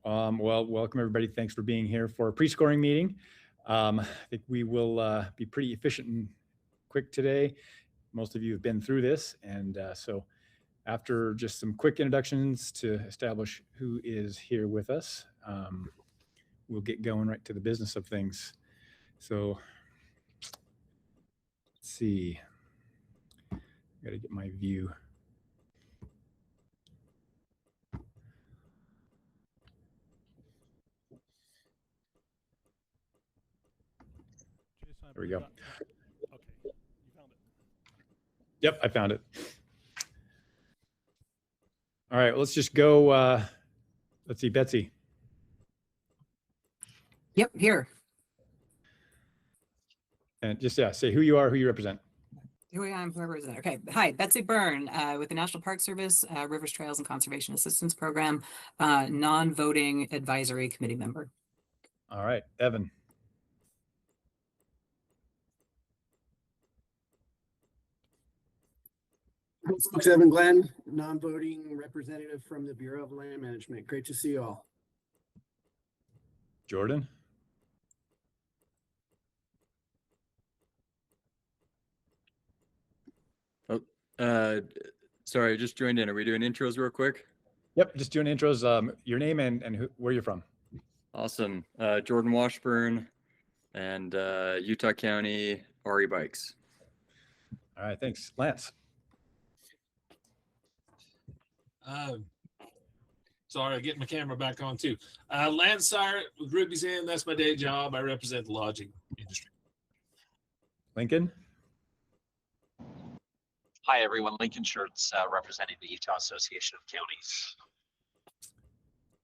Well, welcome everybody. Thanks for being here for a pre-scoring meeting. I think we will be pretty efficient and quick today. Most of you have been through this, and so after just some quick introductions to establish who is here with us, we'll get going right to the business of things. So let's see. I got to get my view. There we go. Okay, you found it. Yep, I found it. All right, let's just go. Let's see, Betsy. Yep, here. And just, yeah, say who you are, who you represent. Who I am, who I represent. Okay, hi, Betsy Byrne with the National Park Service, Rivers, Trails, and Conservation Assistance Program, non-voting advisory committee member. All right, Evan. Folks, Evan Glenn, non-voting representative from the Bureau of Land Management. Great to see you all. Jordan. Oh, sorry, I just joined in. Are we doing intros real quick? Yep, just doing intros. Your name and where you're from. Awesome. Jordan Washburn and Utah County RE Bikes. All right, thanks. Lance. Sorry, getting my camera back on too. Lance Sire with Ruby's Inn. That's my day job. I represent the lodging industry. Lincoln. Hi, everyone. Lincoln Schurtz, representing the Utah Association of Counties.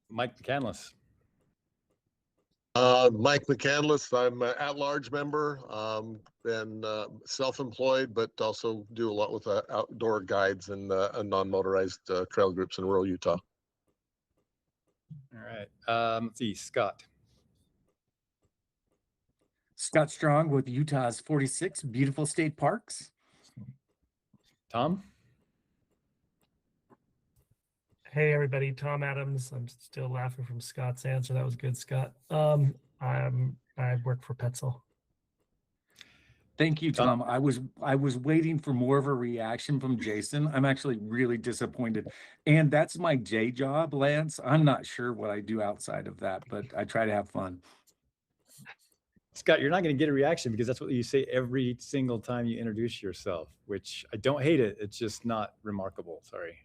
Mike McCandless. Mike McCandless. I'm an at-large member, and self-employed, but also do a lot with outdoor guides and non-motorized trail groups in rural Utah. All right. Let's see, Scott. Scott Strong with Utah's 46 beautiful state parks. Tom. Hey everybody, Tom Adams. I'm still laughing from Scott's answer. That was good, Scott. I work for Petzl. Thank you, Tom. I was waiting for more of a reaction from Jason. I'm actually really disappointed. And that's my day job, Lance. I'm not sure what I do outside of that, but I try to have fun. Scott, you're not going to get a reaction because that's what you say every single time you introduce yourself, which I don't hate it. It's just not remarkable. Sorry.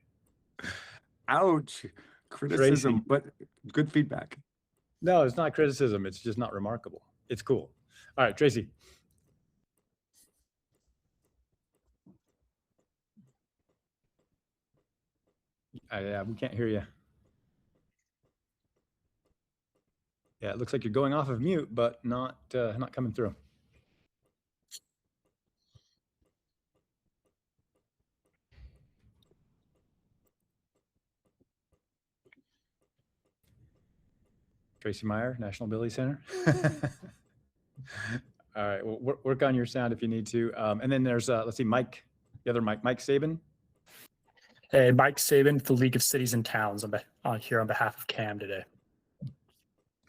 Ouch. Criticism, Tracy. but good feedback. No, it's not criticism. It's just not remarkable. It's cool. All right, Tracy. Yeah, we can't hear you. Yeah, it looks like you're going off of mute, but not coming through. Tracy Meyer, National Ability Center. All right, well, work on your sound if you need to. And then there's, let's see, Mike, the other Mike, Mike Sabin. Hey, Mike Sabin, the League of Cities and Towns. I'm here on behalf of CAM today.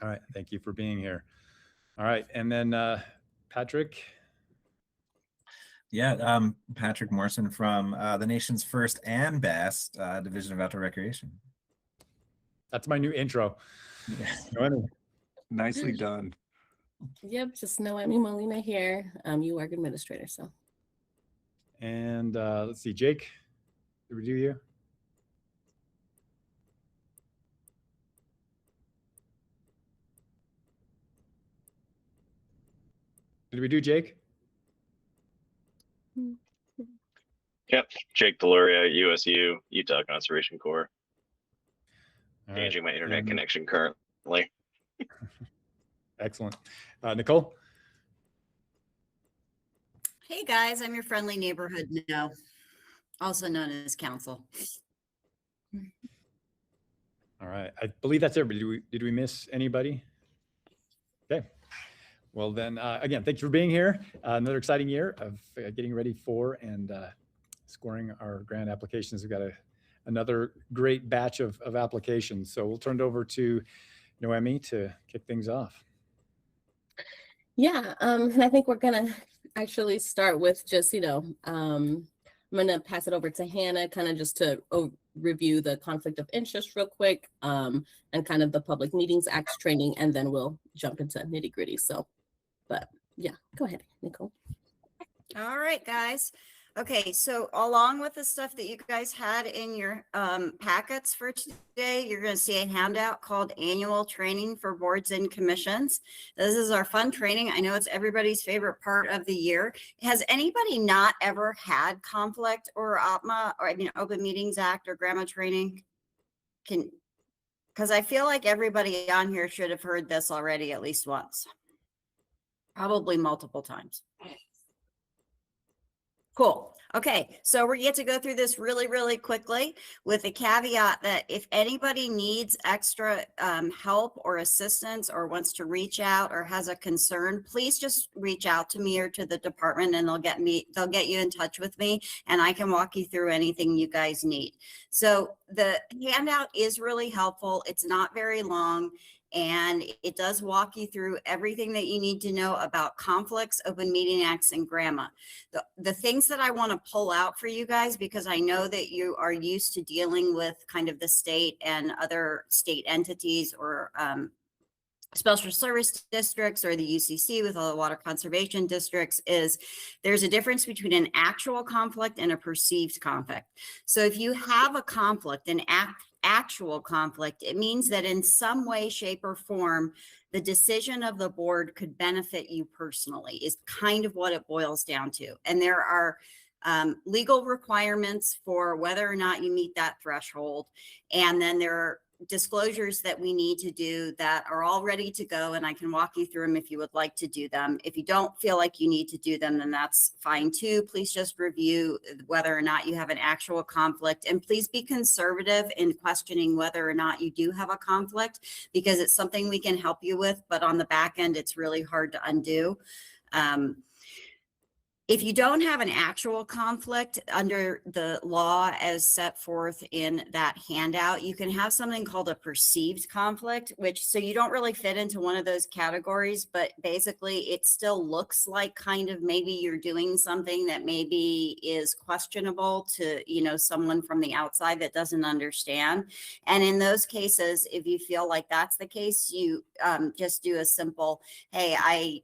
All right, thank you for being here. All right, and then Patrick. Yeah, Patrick Morrison from the nation's first and best Division of Outdoor Recreation. That's my new intro. Yeah. Nicely done. Yep, just Noemi Molina here. UORG administrator. So. And let's see, Jake. Did we do you? Did we do Jake? Yep, Jake Deloria, USU, Utah Conservation Corps. Changing my internet connection currently. Excellent. Nicole? Hey guys, I'm your friendly neighborhood No, also known as council. All right, I believe that's everybody. Did we miss anybody? Okay. Well then, again, thank you for being here. Another exciting year of getting ready for and scoring our grant applications. We've got another great batch of applications. So we'll turn it over to Noemi to kick things off. Yeah, and I think we're gonna actually start with just, I'm gonna pass it over to Hannah, kind of just to review the conflict of interest real quick, and kind of the Public Meetings Act training, and then we'll jump into nitty gritty. So, but yeah, go ahead, Nicole. All right, guys. Okay, so along with the stuff that you guys had in your packets for today, you're going to see a handout called Annual Training for Boards and Commissions. This is our fun training. I know it's everybody's favorite part of the year. Has anybody not ever had conflict or OPMA, or Open Meetings Act or GRAMA training? Because I feel like everybody on here should have heard this already at least once, probably multiple times. Cool. Okay, so we get to go through this really, really quickly with the caveat that if anybody needs extra help or assistance or wants to reach out or has a concern, please just reach out to me or to the department and they'll get you in touch with me and I can walk you through anything you guys need. So the handout is really helpful. It's not very long. And it does walk you through everything that you need to know about conflicts, open meeting acts, and GRAMA. The things that I want to pull out for you guys, because I know that you are used to dealing with kind of the state and other state entities or special service districts or the UCC with all the water conservation districts, is there's a difference between an actual conflict and a perceived conflict. So if you have a conflict, an actual conflict, it means that in some way, shape, or form, the decision of the board could benefit you personally, is kind of what it boils down to. And there are legal requirements for whether or not you meet that threshold. And then there are disclosures that we need to do that are all ready to go, and I can walk you through them if you would like to do them. If you don't feel like you need to do them, then that's fine too. Please just review whether or not you have an actual conflict, and please be conservative in questioning whether or not you do have a conflict, because it's something we can help you with, but on the back end, it's really hard to undo. If you don't have an actual conflict under the law as set forth in that handout, you can have something called a perceived conflict, which, so you don't really fit into one of those categories, but basically it still looks like kind of maybe you're doing something that maybe is questionable to, someone from the outside that doesn't understand. And in those cases, if you feel like that's the case, you just do a simple, hey, I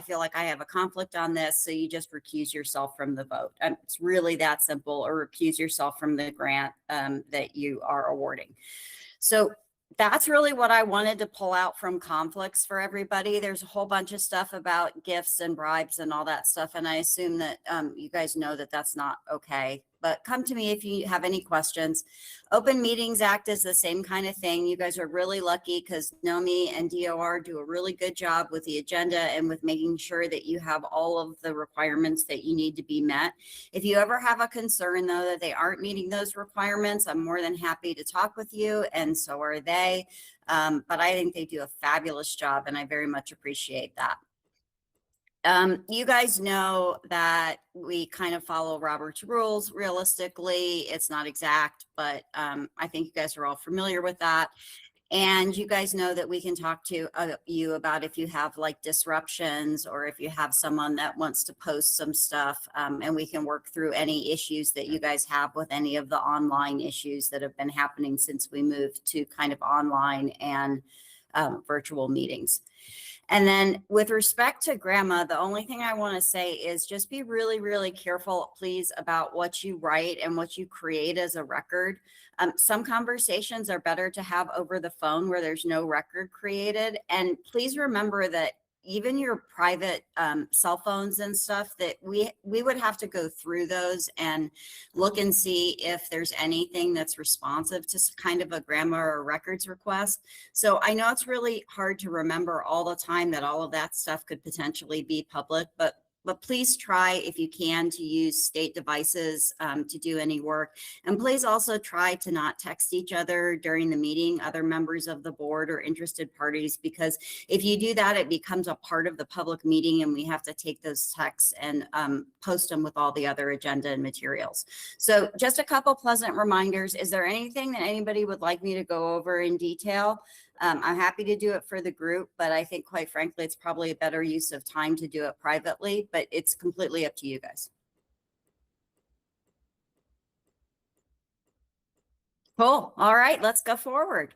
feel like I have a conflict on this. So you just recuse yourself from the vote. It's really that simple, or recuse yourself from the grant that you are awarding. So that's really what I wanted to pull out from conflicts for everybody. There's a whole bunch of stuff about gifts and bribes and all that stuff. And I assume that you guys know that that's not okay. But come to me if you have any questions. Open Meetings Act is the same kind of thing. You guys are really lucky because Noemi and DOR do a really good job with the agenda and with making sure that you have all of the requirements that you need to be met. If you ever have a concern, though, that they aren't meeting those requirements, I'm more than happy to talk with you, and so are they. But I think they do a fabulous job, and I very much appreciate that. You guys know that we kind of follow Robert's rules. Realistically, it's not exact, but I think you guys are all familiar with that. And you guys know that we can talk to you about if you have like disruptions, or if you have someone that wants to post some stuff, and we can work through any issues that you guys have with any of the online issues that have been happening since we moved to kind of online and virtual meetings. And then with respect to GRAMA, the only thing I want to say is just be really, really careful, please, about what you write and what you create as a record. Some conversations are better to have over the phone where there's no record created. And please remember that even your private cell phones and stuff, that we would have to go through those and look and see if there's anything that's responsive to kind of a GRAMA or records request. So I know it's really hard to remember all the time that all of that stuff could potentially be public, but please try, if you can, to use state devices to do any work. And please also try to not text each other during the meeting, other members of the board or interested parties, because if you do that, it becomes a part of the public meeting and we have to take those texts and post them with all the other agenda and materials. So just a couple pleasant reminders. Is there anything that anybody would like me to go over in detail? I'm happy to do it for the group, but I think quite frankly, it's probably a better use of time to do it privately, but it's completely up to you guys. Cool. All right, let's go forward.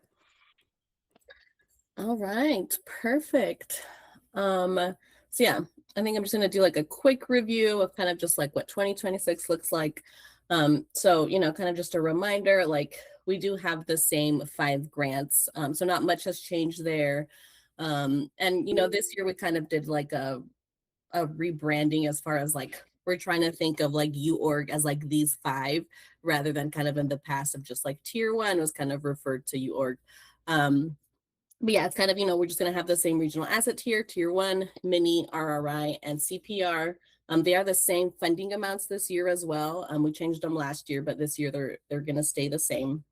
All right, perfect. So yeah, I think I'm just gonna do like a quick review of kind of just like what 2026 looks like. So, you know, kind of just a reminder, like we do have the same 5 grants. So not much has changed there. And you know, this year we kind of did like a rebranding as far as like we're trying to think of like UORG as like these 5 rather than kind of in the past of just like tier 1 was kind of referred to UORG. But yeah, it's kind of, you know, we're just going to have the same regional asset tier, tier 1, mini, RRI, and CPR. They are the same funding amounts this year as well. We changed them last year, but this year they're going to stay the same.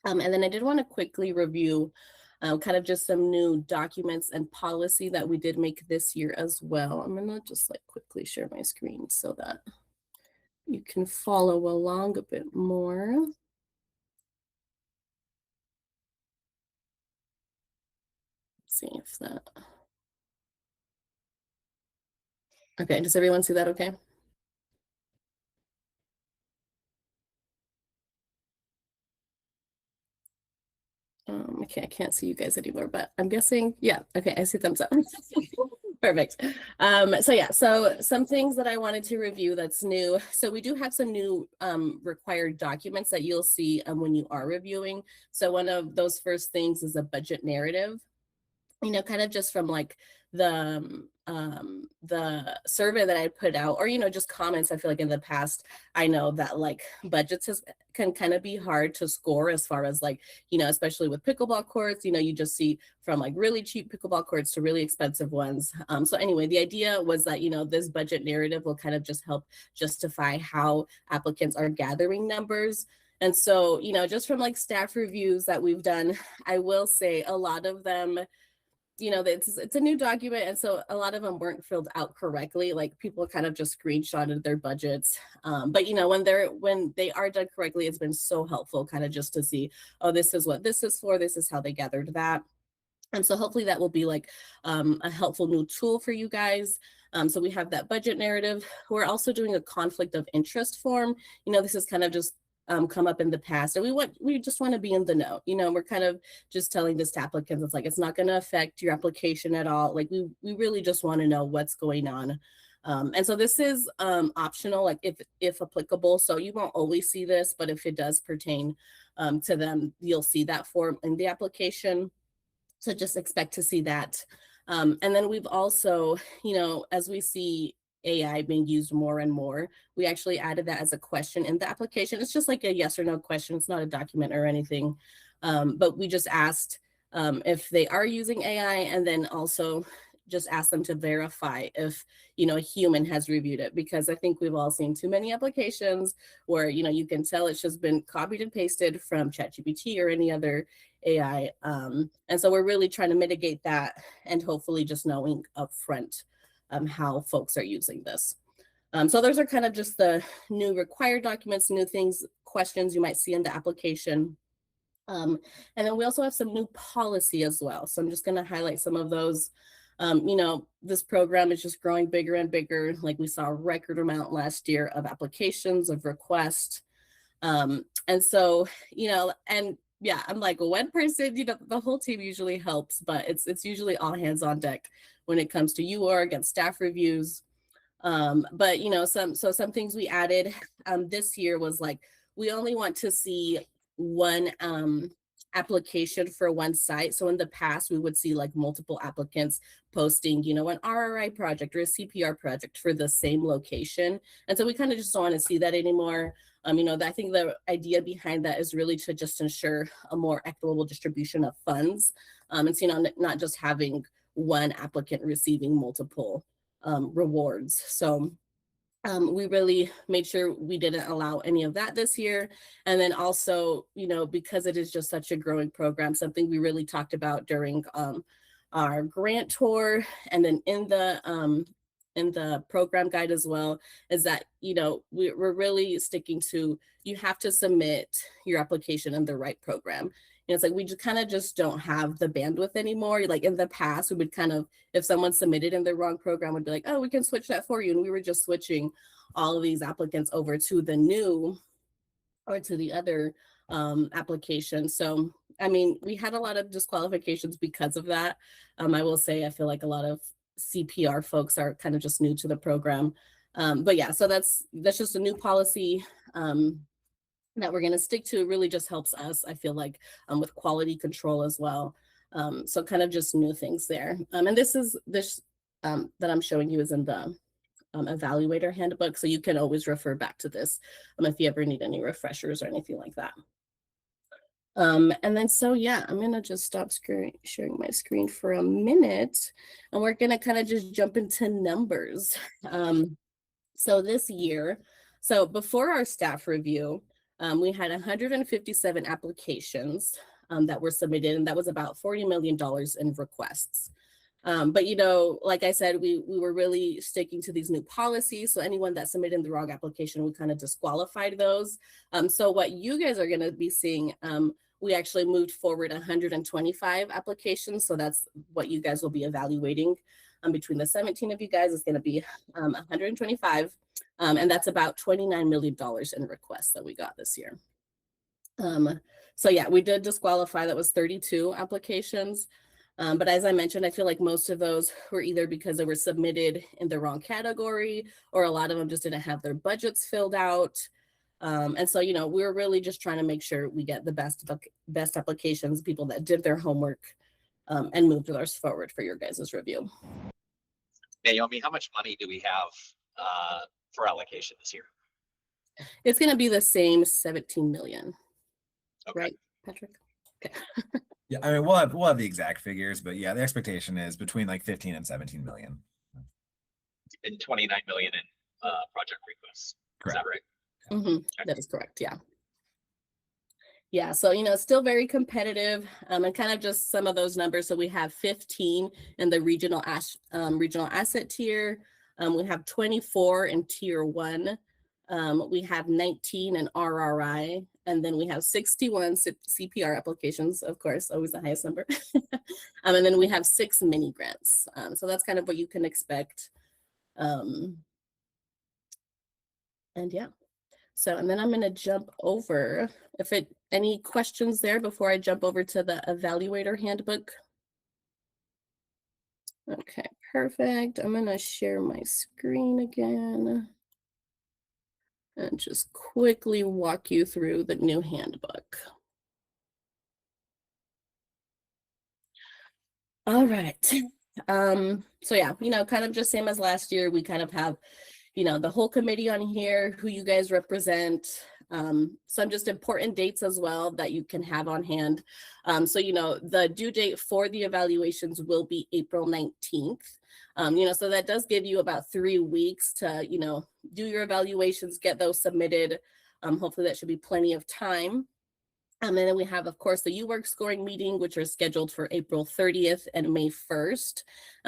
And then I did want to quickly review kind of just some new documents and policy that we did make this year as well. I'm going to just like quickly share my screen so that you can follow along a bit more. See if that. Okay, does everyone see that okay? Okay, I can't see you guys anymore, but I'm guessing, yeah, okay, I see thumbs up. Perfect. So yeah, so some things that I wanted to review that's new. So we do have some new required documents that you'll see when you are reviewing. So one of those first things is a budget narrative. You know, kind of just from like the survey that I put out, or, you know, just comments. I feel like in the past, I know that like budgets can kind of be hard to score as far as like, you know, especially with pickleball courts, you know, you just see from like really cheap pickleball courts to really expensive ones. So anyway, the idea was that, you know, this budget narrative will kind of just help justify how applicants are gathering numbers. And so, you know, just from like staff reviews that we've done, I will say a lot of them, you know, it's a new document, and so a lot of them weren't filled out correctly. Like people kind of just screenshotted their budgets, but you know, when they are done correctly, it's been so helpful, kind of just to see, oh, this is what this is for, this is how they gathered that. And so hopefully that will be like a helpful new tool for you guys. So we have that budget narrative. We're also doing a conflict of interest form. You know, this is kind of just come up in the past, and we just want to be in the know. You know, we're kind of just telling this to applicants, it's like, it's not going to affect your application at all. Like we really just want to know what's going on. And so this is optional, like if applicable. So you won't always see this, but if it does pertain to them, you'll see that form in the application. So just expect to see that. And then we've also, you know, as we see AI being used more and more, we actually added that as a question in the application. It's just like a yes or no question. It's not a document or anything. But we just asked if they are using AI, and then also just ask them to verify if, you know, a human has reviewed it, because I think we've all seen too many applications where, you know, you can tell it's just been copied and pasted from ChatGPT or any other AI. And so we're really trying to mitigate that, and hopefully just knowing upfront how folks are using this. So those are kind of just the new required documents, new things, questions you might see in the application. And then we also have some new policy as well. So I'm just going to highlight some of those. You know, this program is just growing bigger and bigger. Like we saw a record amount last year of applications, of requests. And so, you know, and yeah, I'm like one person, you know, the whole team usually helps, but it's usually all hands on deck when it comes to UORG and staff reviews. But you know, some things we added this year was like, we only want to see one application for one site. So in the past, we would see like multiple applicants posting, you know, an RRI project or a CPR project for the same location. And so we kind of just don't want to see that anymore. You know, I think the idea behind that is really to just ensure a more equitable distribution of funds. And so, you know, not just having one applicant receiving multiple rewards. So we really made sure we didn't allow any of that this year. And then also, you know, because it is just such a growing program, something we really talked about during our grant tour, and then in the program guide as well, is that, you know, we're really sticking to, you have to submit your application in the right program. it's like we just kind of just don't have the bandwidth anymore. Like in the past, we would kind of, if someone submitted in the wrong program, would be like, oh, we can switch that for you. And we were just switching all of these applicants over to the new or to the other application. So, I mean, we had a lot of disqualifications because of that. I will say, I feel like a lot of CPR folks are kind of just new to the program. But yeah, so that's just a new policy that we're going to stick to. It really just helps us, I feel like, with quality control as well. So kind of just new things there. And this that I'm showing you is in the Evaluator Handbook. So you can always refer back to this if you ever need any refreshers or anything like that. And then, so yeah, I'm going to just stop sharing my screen for a minute, and we're going to kind of just jump into numbers. So this year, so before our staff review, we had 157 applications that were submitted, and that was about $40 million in requests. But, you know, like I said, we were really sticking to these new policies. So anyone that submitted the wrong application, we kind of disqualified those. So what you guys are going to be seeing, we actually moved forward 125 applications. So that's what you guys will be evaluating. Between the 17 of you guys is going to be 125. And that's about $29 million in requests that we got this year. So yeah, we did disqualify. That was 32 applications. But as I mentioned, I feel like most of those were either because they were submitted in the wrong category, or a lot of them just didn't have their budgets filled out. And so, you know, we're really just trying to make sure we get the best applications, people that did their homework, and moved those forward for your guys' review. Naomi, how much money do we have for allocation this year? It's going to be the same 17 million. Okay. Right, Patrick? Okay. Yeah, I mean, we'll have the exact figures, but yeah, the expectation is between like 15 and 17 million. And 29 million in project requests. Correct. Is that right? Mm-hmm. That is correct. Yeah. Yeah. So, you know, still very competitive, and kind of just some of those numbers. So we have 15 in the regional asset tier. We have 24 in tier 1. We have 19 in RRI, and then we have 61 CPR applications, of course, always the highest number. And then we have 6 mini grants. So that's kind of what you can expect. And yeah. So, and then I'm going to jump over, any questions there before I jump over to the Evaluator Handbook? Okay, perfect. I'm going to share my screen again and just quickly walk you through the new handbook. All right. So yeah, you know, kind of just same as last year, we kind of have, you know, the whole committee on here, who you guys represent, some just important dates as well that you can have on hand. So, you know, the due date for the evaluations will be April 19th. You know, so that does give you about 3 weeks to, you know, do your evaluations, get those submitted. Hopefully that should be plenty of time. And then we have, of course, the UORG scoring meeting, which are scheduled for April 30th and May 1st.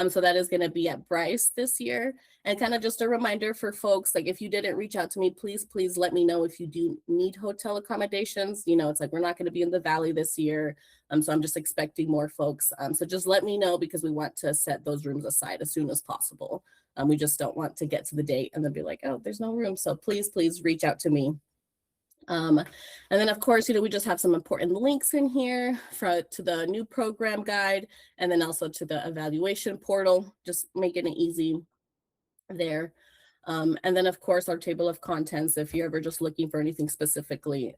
So that is going to be at Bryce this year. And kind of just a reminder for folks, like if you didn't reach out to me, please let me know if you do need hotel accommodations. You know, it's like we're not going to be in the Valley this year. So I'm just expecting more folks. So just let me know, because we want to set those rooms aside as soon as possible. We just don't want to get to the date and then be like, oh, there's no room. So please reach out to me. And then of course, you know, we just have some important links in here to the new program guide, and then also to the evaluation portal, just making it easy there. And then of course, our table of contents, if you're ever just looking for anything specifically,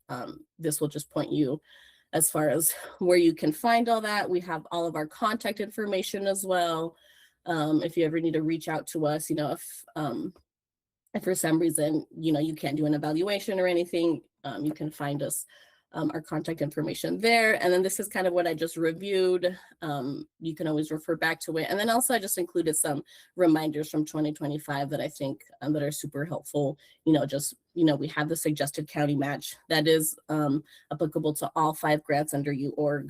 this will just point you as far as where you can find all that. We have all of our contact information as well. If you ever need to reach out to us, you know, if for some reason, you know, you can't do an evaluation or anything, you can find us, our contact information there. And then this is kind of what I just reviewed. You can always refer back to it. And then also I just included some reminders from 2025 that I think that are super helpful. You know, just, you know, we have the suggested county match that is applicable to all 5 grants under UORG.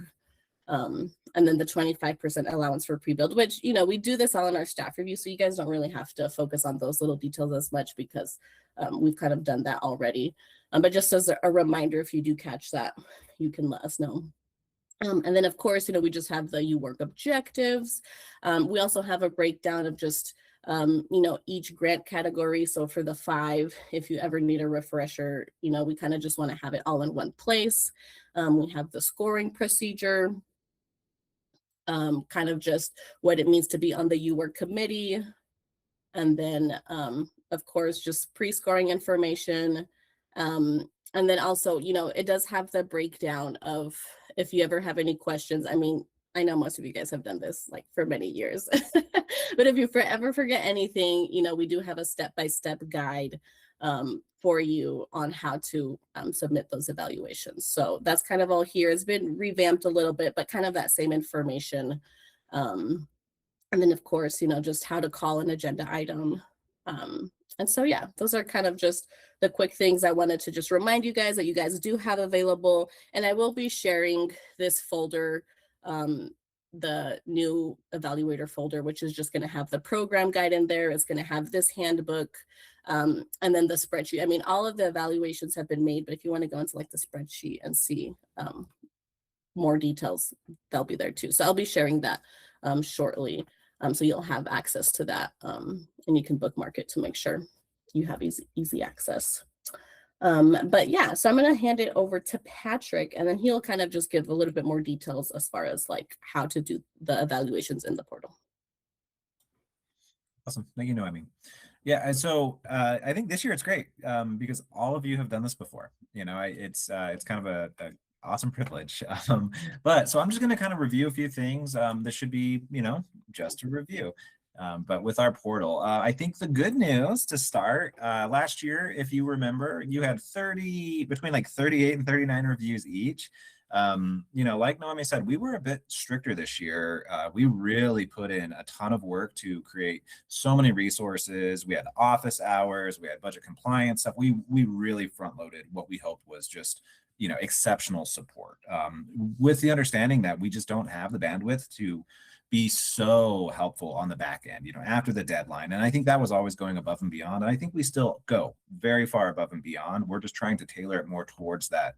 And then the 25% allowance for pre-build, which, you know, we do this all in our staff review, so you guys don't really have to focus on those little details as much, because we've kind of done that already. But just as a reminder, if you do catch that, you can let us know. And then of course, we just have the UORG objectives. We also have a breakdown of just, each grant category. So for the 5, if you ever need a refresher, we kind of just want to have it all in one place. We have the scoring procedure, kind of just what it means to be on the UORG committee. And then, of course, just pre-scoring information. And then also, it does have the breakdown of if you ever have any questions. I mean, I know most of you guys have done this like for many years, but if you ever forget anything, we do have a step-by-step guide for you on how to submit those evaluations. So that's kind of all here. It's been revamped a little bit, but kind of that same information. And then of course, just how to call an agenda item. And so, yeah, those are kind of just the quick things I wanted to just remind you guys that you guys do have available. And I will be sharing this folder, the new Evaluator folder, which is just going to have the program guide in there. It's going to have this handbook, and then the spreadsheet. I mean, all of the evaluations have been made, but if you want to go into like the spreadsheet and see more details, they'll be there too. So I'll be sharing that shortly. So you'll have access to that, and you can bookmark it to make sure you have easy access. But yeah, so I'm going to hand it over to Patrick, and then he'll kind of just give a little bit more details as far as like how to do the evaluations in the portal. Awesome. Thank you, Noemi. Yeah, and so I think this year it's great because all of you have done this before. It's kind of a awesome privilege. But so I'm just going to kind of review a few things. This should be, just a review. But with our portal, I think the good news to start, last year, if you remember, you had between like 38 and 39 reviews each. Like Noemi said, we were a bit stricter this year. We really put in a ton of work to create so many resources. We had office hours, we had budget compliance stuff. We really front loaded what we hoped was just exceptional support, with the understanding that we just don't have the bandwidth to be so helpful on the back end, after the deadline. And I think that was always going above and beyond. And I think we still go very far above and beyond. We're just trying to tailor it more towards that,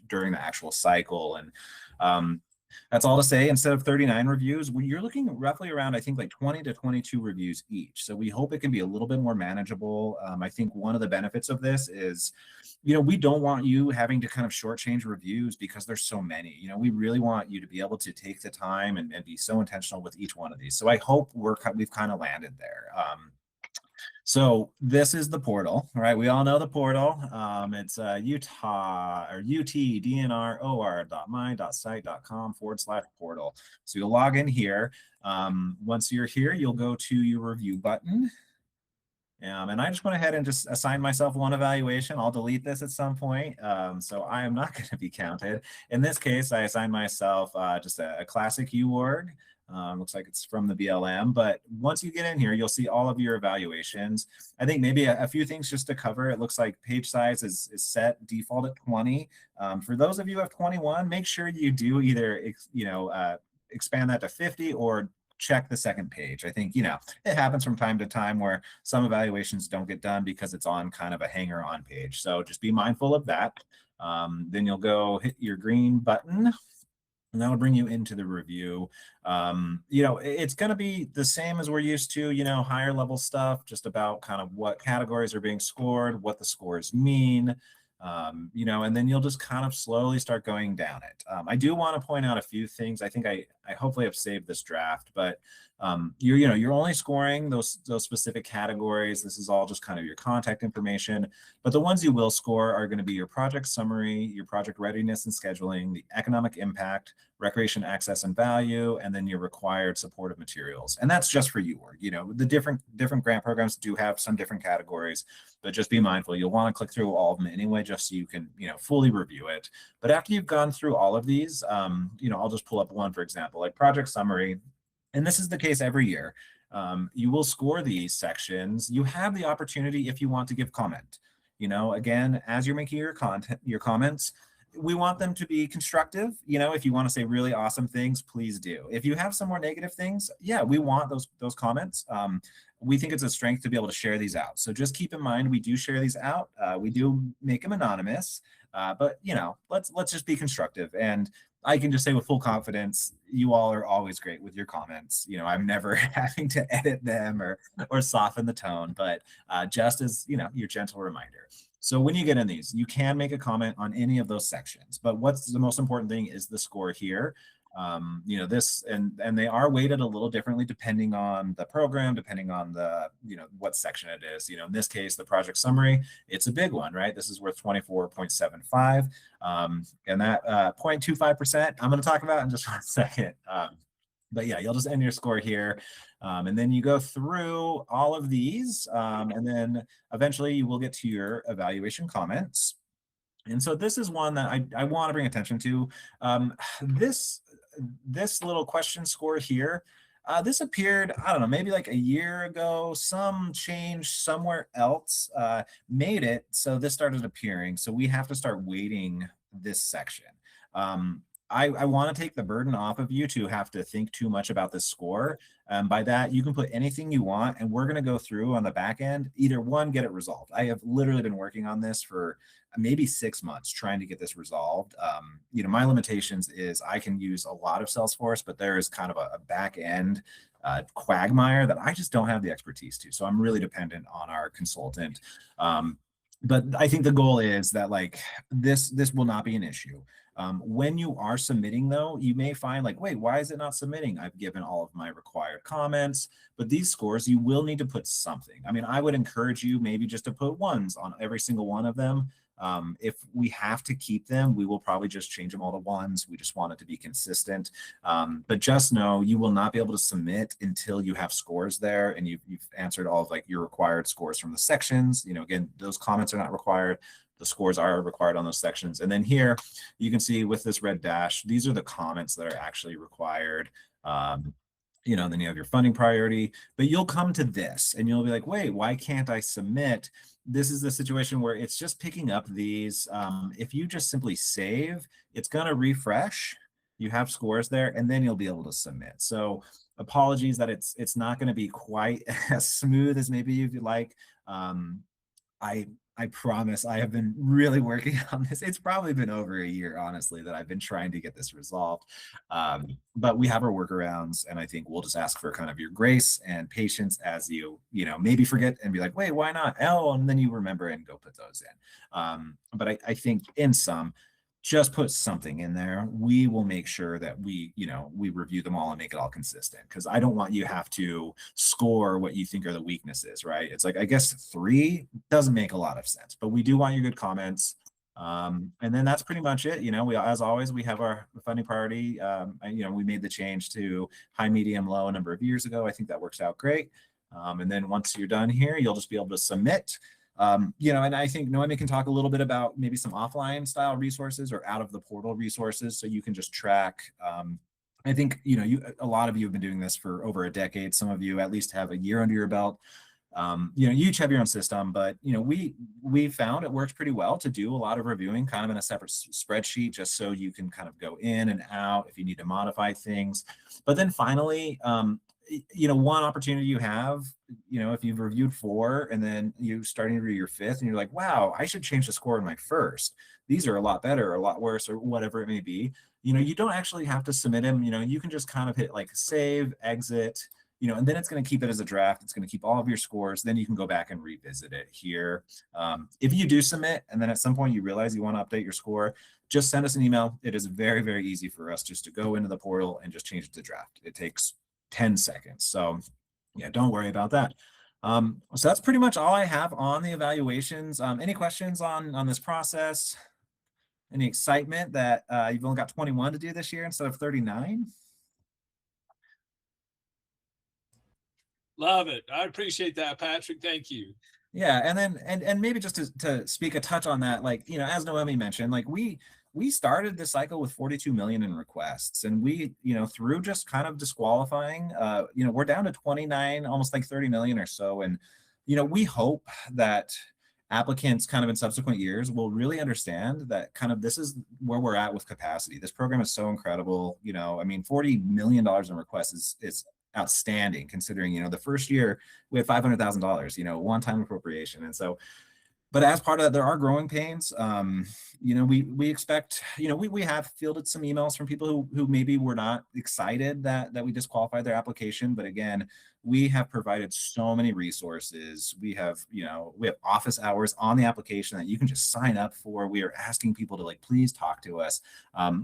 during the actual cycle. And that's all to say, instead of 39 reviews, you're looking roughly around, I think, like 20 to 22 reviews each. So we hope it can be a little bit more manageable. I think one of the benefits of this is, we don't want you having to kind of shortchange reviews because there's so many. We really want you to be able to take the time and be so intentional with each one of these. So I hope we've kind of landed there. So this is the portal, right? We all know the portal. It's utdnror.my.site.com/portal. So you'll log in here. Once you're here, you'll go to your review button. And I just went ahead and just assigned myself one evaluation. I'll delete this at some point. So I am not going to be counted. In this case, I assigned myself just a classic UORG. Looks like it's from the BLM, but once you get in here, you'll see all of your evaluations. I think maybe a few things just to cover. It looks like page size is set default at 20. For those of you who have 21, make sure you do either, expand that to 50 or check the second page. I think, it happens from time to time where some evaluations don't get done because it's on kind of a hanger on page. So just be mindful of that. Then you'll go hit your green button, and that'll bring you into the review. It's going to be the same as we're used to, higher level stuff, just about kind of what categories are being scored, what the scores mean, and then you'll just kind of slowly start going down it. I do want to point out a few things. I think I hopefully have saved this draft, but you're only scoring those specific categories. This is all just kind of your contact information, but the ones you will score are going to be your project summary, your project readiness and scheduling, the economic impact, recreation access and value, and then your required supportive materials. And that's just for UORG. The different grant programs do have some different categories, but just be mindful. You'll want to click through all of them anyway, just so you can fully review it. But after you've gone through all of these, I'll just pull up one, for example, like project summary. And this is the case every year. You will score these sections. You have the opportunity if you want to give comment. Again, as you're making your comments, we want them to be constructive. If you want to say really awesome things, please do. If you have some more negative things, yeah, we want those comments. We think it's a strength to be able to share these out. So just keep in mind, we do share these out. We do make them anonymous, but let's just be constructive. And I can just say with full confidence, you all are always great with your comments. You know, I'm never having to edit them or soften the tone, but just as, you know, your gentle reminder. So when you get in these, you can make a comment on any of those sections, but what's the most important thing is the score here. You know, this and they are weighted a little differently depending on the program, depending on the, you know, what section it is. You know, in this case, the project summary, it's a big one, right? This is worth 24.75. And that 0.25%, I'm going to talk about in just 1 second. But yeah, you'll just end your score here. And then you go through all of these, and then eventually you will get to your evaluation comments. And so this is one that I want to bring attention to. This little question score here, this appeared, I don't know, maybe like a year ago. Some change somewhere else made it so this started appearing. So we have to start weighting this section. I want to take the burden off of you to have to think too much about this score. By that, you can put anything you want, and we're going to go through on the back end, either one, get it resolved. I have literally been working on this for maybe 6 months trying to get this resolved. You know, my limitations is I can use a lot of Salesforce, but there is kind of a back end quagmire that I just don't have the expertise to. So I'm really dependent on our consultant. But I think the goal is that like this will not be an issue. When you are submitting though, you may find like, wait, why is it not submitting? I've given all of my required comments, but these scores, you will need to put something. I mean, I would encourage you maybe just to put ones on every single one of them. If we have to keep them, we will probably just change them all to ones. We just want it to be consistent. But just know you will not be able to submit until you have scores there and you've answered all of like your required scores from the sections. You know, again, those comments are not required. The scores are required on those sections. And then here you can see with this red dash, these are the comments that are actually required. You know, then you have your funding priority, but you'll come to this and you'll be like, wait, why can't I submit? This is the situation where it's just picking up these. If you just simply save, it's going to refresh. You have scores there, and then you'll be able to submit. So apologies that it's not going to be quite as smooth as maybe you'd like. I promise I have been really working on this. It's probably been over a year, honestly, that I've been trying to get this resolved. But we have our workarounds, and I think we'll just ask for kind of your grace and patience as you know, maybe forget and be like, wait, why not? Oh, and then you remember and go put those in. But I think in sum, just put something in there. We will make sure that we review them all and make it all consistent, because I don't want you to have to score what you think are the weaknesses, right? It's like, I guess 3 doesn't make a lot of sense, but we do want your good comments. And then that's pretty much it. You know, as always, we have our funding priority. You know, we made the change to high, medium, low a number of years ago. I think that works out great. And then once you're done here, you'll just be able to submit. You know, and I think Noemi can talk a little bit about maybe some offline style resources or out of the portal resources, so you can just track. I think, you know, a lot of you have been doing this for over a decade. Some of you at least have a year under your belt. You know, you each have your own system, but, you know, we found it works pretty well to do a lot of reviewing kind of in a separate spreadsheet, just so you can kind of go in and out if you need to modify things. But then finally, you know, one opportunity you have, you know, if you've reviewed 4 and then you're starting to review your 5th and you're like, wow, I should change the score in my 1st. These are a lot better or a lot worse or whatever it may be. You know, you don't actually have to submit them. You know, you can just kind of hit like save, exit, you know, and then it's going to keep it as a draft. It's going to keep all of your scores. Then you can go back and revisit it here. If you do submit and then at some point you realize you want to update your score, just send us an email. It is very, very easy for us just to go into the portal and just change it to draft. It takes 10 seconds. So yeah, don't worry about that. So that's pretty much all I have on the evaluations. Any questions on this process? Any excitement that you've only got 21 to do this year instead of 39? Love it. I appreciate that, Patrick. Thank you. Yeah, and then and maybe just to speak a touch on that, like, you know, as Noemi mentioned, like we started this cycle with 42 million in requests, and we, you know, through just kind of disqualifying, you know, we're down to 29, almost like 30 million or so. And, you know, we hope that applicants kind of in subsequent years will really understand that kind of this is where we're at with capacity. This program is so incredible. You know, I mean, $40 million in requests is outstanding, considering, you know, the first year we had $500,000, you know, one-time appropriation. And so But as part of that, there are growing pains. We expect, we have fielded some emails from people who maybe were not excited that we disqualified their application. But again, we have provided so many resources. We have office hours on the application that you can just sign up for. We are asking people to please talk to us.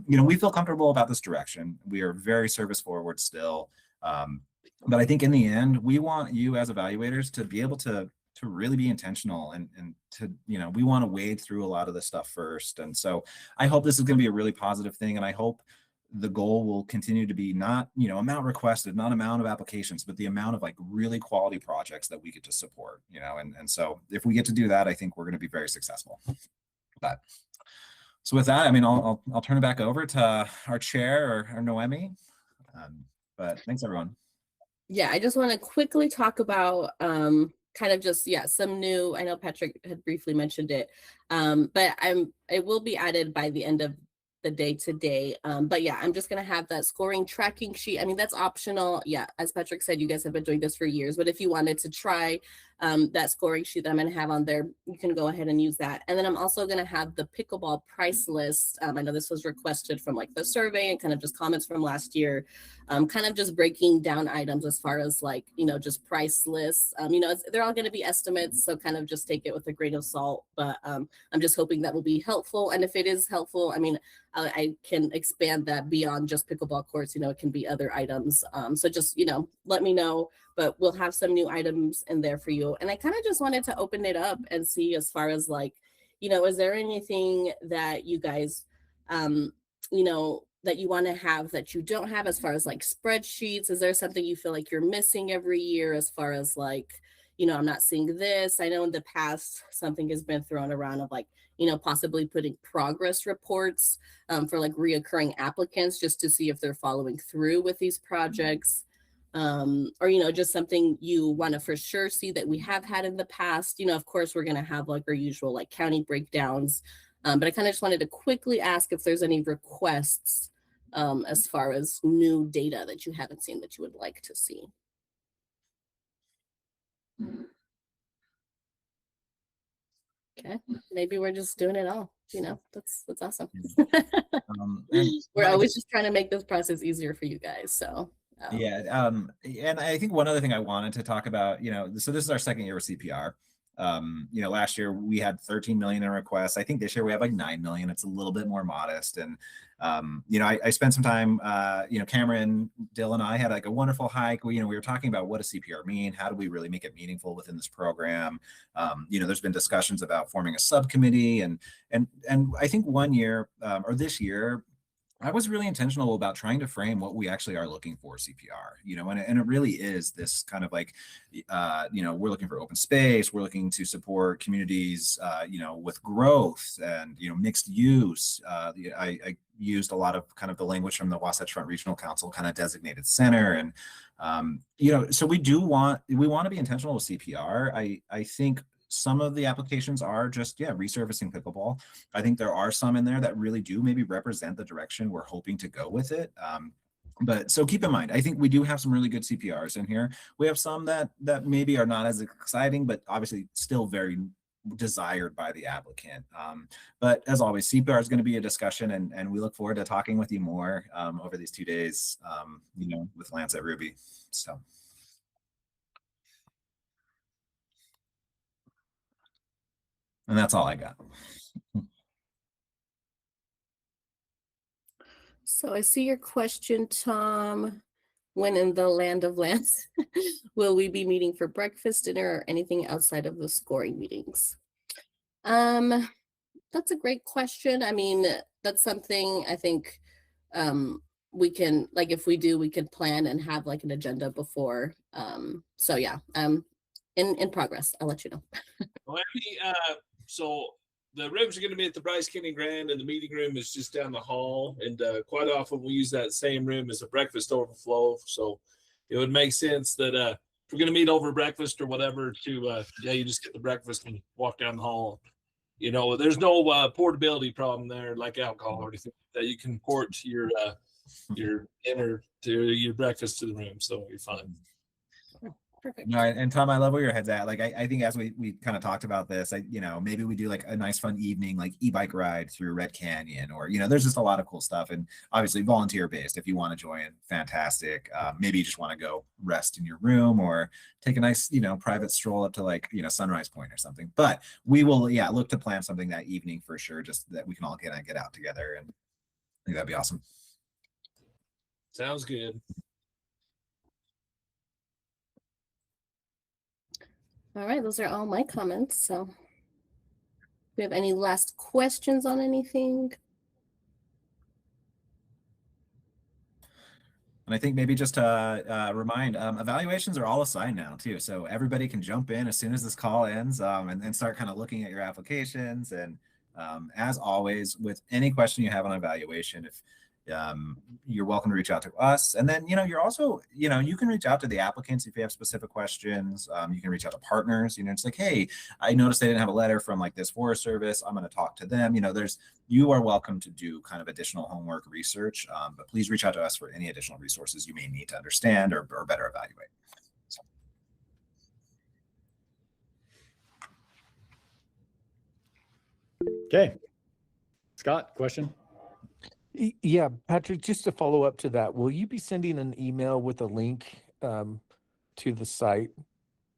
We feel comfortable about this direction. We are very service forward still. But I think in the end, we want you as evaluators to be able to really be intentional and to, we want to wade through a lot of this stuff first. And so I hope this is going to be a really positive thing. And I hope the goal will continue to be not, amount requested, not amount of applications, but the amount of really quality projects that we get to support, and so if we get to do that, I think we're going to be very successful. But so with that, I mean, I'll turn it back over to our chair or Noemi. But thanks everyone. Yeah, I just want to quickly talk about kind of just, some new, I know Patrick had briefly mentioned it, but it will be added by the end of the day today. But yeah, I'm just going to have that scoring tracking sheet. I mean, that's optional. Yeah, as Patrick said, you guys have been doing this for years, but if you wanted to try that scoring sheet that I'm going to have on there, you can go ahead and use that. And then I'm also going to have the pickleball price list. I know this was requested from the survey and kind of just comments from last year, kind of just breaking down items as far as just price lists. They're all going to be estimates, so kind of just take it with a grain of salt, but I'm just hoping that will be helpful. And if it is helpful, I mean, I can expand that beyond just pickleball courts, it can be other items. So just, let me know, but we'll have some new items in there for you. And I kind of just wanted to open it up and see as far as is there anything that you guys, that you want to have that you don't have as far as spreadsheets? Is there something you feel you're missing every year as far as I'm not seeing this? I know in the past something has been thrown around of possibly putting progress reports for reoccurring applicants just to see if they're following through with these projects. Or just something you want to for sure see that we have had in the past. Of course we're going to have our usual county breakdowns, but I kind of just wanted to quickly ask if there's any requests as far as new data that you haven't seen that you would like to see. Okay, maybe we're just doing it all. That's awesome. We're always just trying to make this process easier for you guys. So and I think one other thing I wanted to talk about, so this is our second year with CPR. Last year we had 13 million in requests. I think this year we have 9 million. It's a little bit more modest. And, I spent some time, Cameron, Dill, and I had a wonderful hike. We were talking about what does CPR mean? How do we really make it meaningful within this program? There's been discussions about forming a subcommittee and I think one year or this year, I was really intentional about trying to frame what we actually are looking for CPR, and it really is this kind of we're looking for open space. We're looking to support communities, with growth and, mixed use. I used a lot of kind of the language from the Wasatch Front Regional Council kind of designated center. And, so we want to be intentional with CPR. I think some of the applications are just, resurfacing pickleball. I think there are some in there that really do maybe represent the direction we're hoping to go with it. But so keep in mind, I think we do have some really good CPRs in here. We have some that maybe are not as exciting, but obviously still very desired by the applicant. But as always, CPR is going to be a discussion, and we look forward to talking with you more over these 2 days, with Lance at Ruby. So. And that's all I got. So I see your question, Tom. When in the land of Lance, will we be meeting for breakfast, dinner, or anything outside of the scoring meetings? That's a great question. I mean, that's something I think we can, if we do, we can plan and have an agenda before. So yeah, in progress. I'll let you know. So the rooms are going to be at the Bryce Kenny Grand, and the meeting room is just down the hall. And quite often we use that same room as a breakfast overflow. So it would make sense that if we're going to meet over breakfast or whatever, to you just get the breakfast and walk down the hall. There's no portability problem there, like alcohol or anything that you can port your dinner to your breakfast to the room. So you're fine. Perfect. No, and Tom, I love where your head's at. Like, I think as we kind of talked about this, maybe we do like a nice fun evening, like e-bike ride through Red Canyon, or, there's just a lot of cool stuff, and obviously volunteer based. If you want to join, fantastic. Maybe you just want to go rest in your room or take a nice, private stroll up to like, Sunrise Point or something. But we will, look to plan something that evening for sure, just that we can all get out together, and I think that'd be awesome. Sounds good. All right, those are all my comments. So, do we have any last questions on anything? And I think maybe just to remind, evaluations are all assigned now too. So everybody can jump in as soon as this call ends, and start kind of looking at your applications. And as always, with any question you have on evaluation, if you're welcome to reach out to us. And then, you're also, you can reach out to the applicants if you have specific questions. You can reach out to partners, it's like, hey, I noticed they didn't have a letter from like this Forest Service. I'm going to talk to them. You are welcome to do kind of additional homework research, but please reach out to us for any additional resources you may need to understand or better evaluate. So. Okay. Scott, question? Yeah, Patrick, just to follow up to that, will you be sending an email with a link to the site?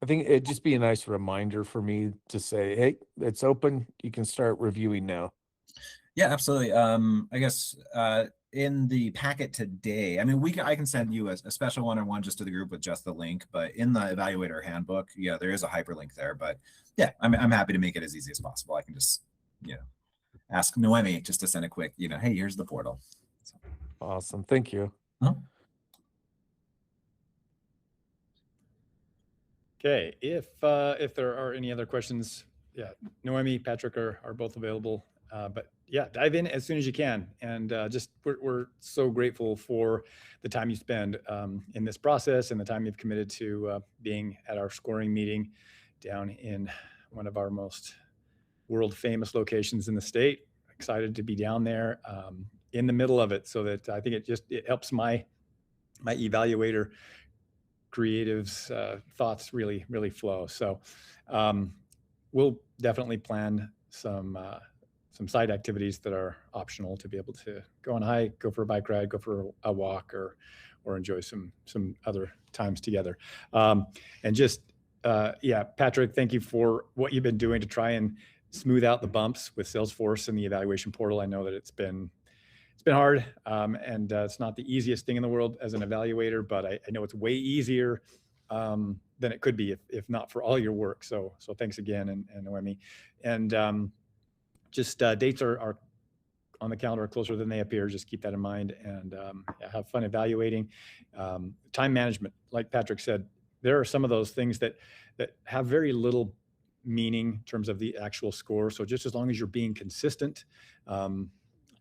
I think it'd just be a nice reminder for me to say, hey, it's open. You can start reviewing now. Yeah, absolutely. I guess in the packet today, I can send you a special one-on-one just to the group with just the link, but in the Evaluator handbook, there is a hyperlink there. But yeah, I'm happy to make it as easy as possible. I can just, ask Noemi just to send a quick, hey, here's the portal. So. Awesome. Thank you. Okay. If there are any other questions, Noemi, Patrick are both available. But dive in as soon as you can. And we're so grateful for the time you spend in this process and the time you've committed to being at our scoring meeting down in one of our most world famous locations in the state. Excited to be down there in the middle of it, so that I think it helps my evaluator creatives thoughts really flow. So we'll definitely plan some side activities that are optional to be able to go on a hike, go for a bike ride, go for a walk, or enjoy some other times together. Patrick, thank you for what you've been doing to try and smooth out the bumps with Salesforce and the evaluation portal. I know that it's been hard, and it's not the easiest thing in the world as an evaluator, but I know it's way easier than it could be if not for all your work. So thanks again, and Noemi. And dates are on the calendar closer than they appear. Just keep that in mind, and have fun evaluating. Time management, like Patrick said, there are some of those things that have very little meaning in terms of the actual score. So just as long as you're being consistent, you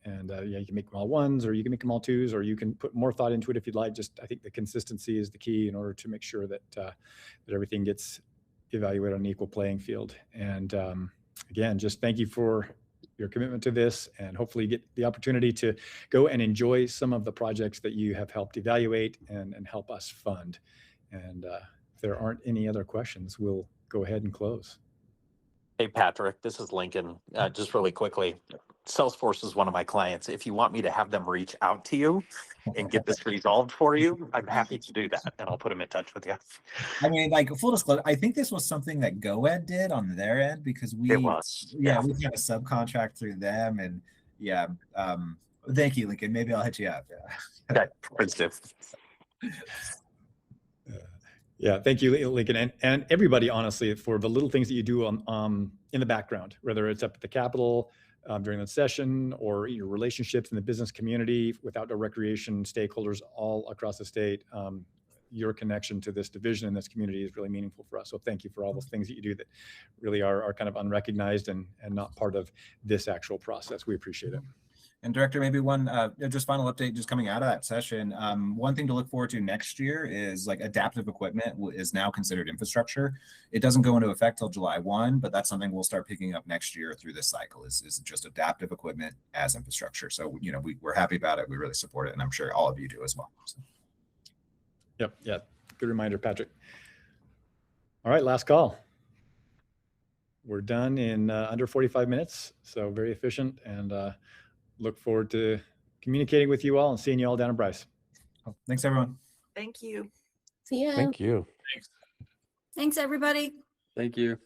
can make them all ones, or you can make them all twos, or you can put more thought into it if you'd like. I think the consistency is the key in order to make sure that everything gets evaluated on an equal playing field. And again, just thank you for your commitment to this, and hopefully get the opportunity to go and enjoy some of the projects that you have helped evaluate and help us fund. And if there aren't any other questions, we'll go ahead and close. Hey, Patrick, this is Lincoln. Just really quickly, Salesforce is one of my clients. If you want me to have them reach out to you and get this resolved for you, I'm happy to do that, and I'll put them in touch with you. Full disclosure, I think this was something that GoEd did on their end, because we kind of subcontract through them, and thank you, Lincoln. Maybe I'll hit you up. Okay, please do. Yeah, thank you, Lincoln, and everybody, honestly, for the little things that you do in the background, whether it's up at the Capitol during the session, or your relationships in the business community with outdoor recreation stakeholders all across the state. Your connection to this division and this community is really meaningful for us. So thank you for all those things that you do that really are kind of unrecognized and not part of this actual process. We appreciate it. And Director, maybe one just final update just coming out of that session. One thing to look forward to next year is like adaptive equipment is now considered infrastructure. It doesn't go into effect till July 1, but that's something we'll start picking up next year through this cycle is just adaptive equipment as infrastructure. So, we're happy about it. We really support it. And I'm sure all of you do as well. So. Yep. Yeah. Good reminder, Patrick. All right, last call. We're done in under 45 minutes, so very efficient, and look forward to communicating with you all and seeing you all down in Bryce. Thanks, everyone. Thank you. See ya. Thank you. Thanks. Thanks, everybody. Thank you.